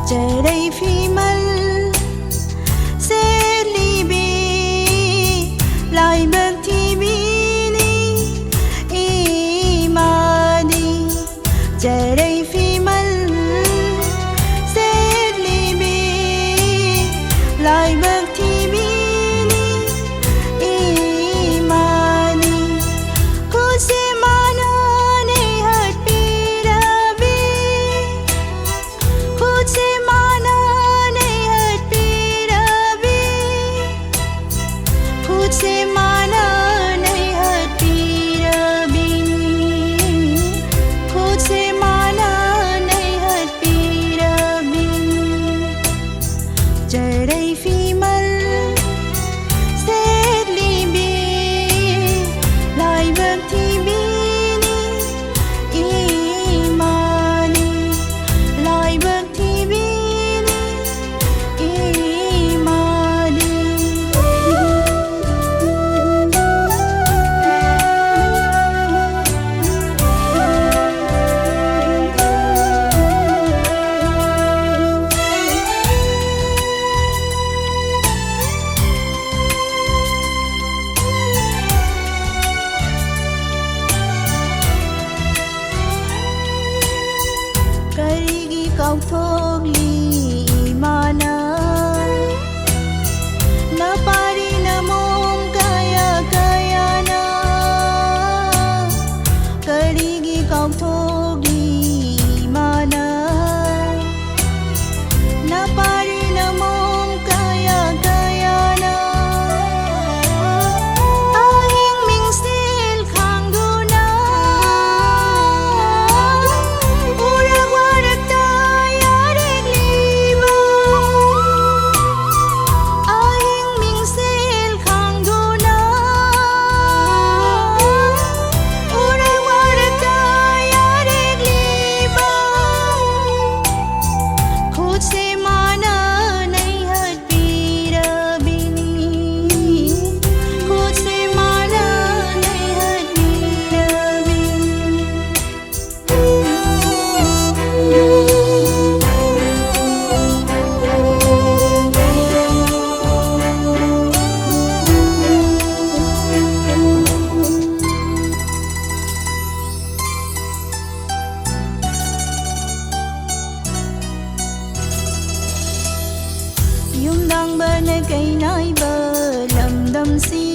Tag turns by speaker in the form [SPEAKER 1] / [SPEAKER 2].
[SPEAKER 1] trời đây phi mân sẽ ly bi lại bậc thì bini imani trời đây phi mân sẽ ly bi lại bậc thì bini imani खुद से माना नहीं हट पीरा भी खुद से माना नहीं हट पीरा भी खुद से माना नहीं हट पीरा भी खुद से माना नहीं हट पीरा भी जड़ई फीमल से लीबी लाई बंती kau thogli mana na pari na mom kaya kaya na karigi kau thogli mana na pari na mom kaya kaya na ahing ming sil khang du na urak warak yung đang bên cây nói bờ lầm đâm si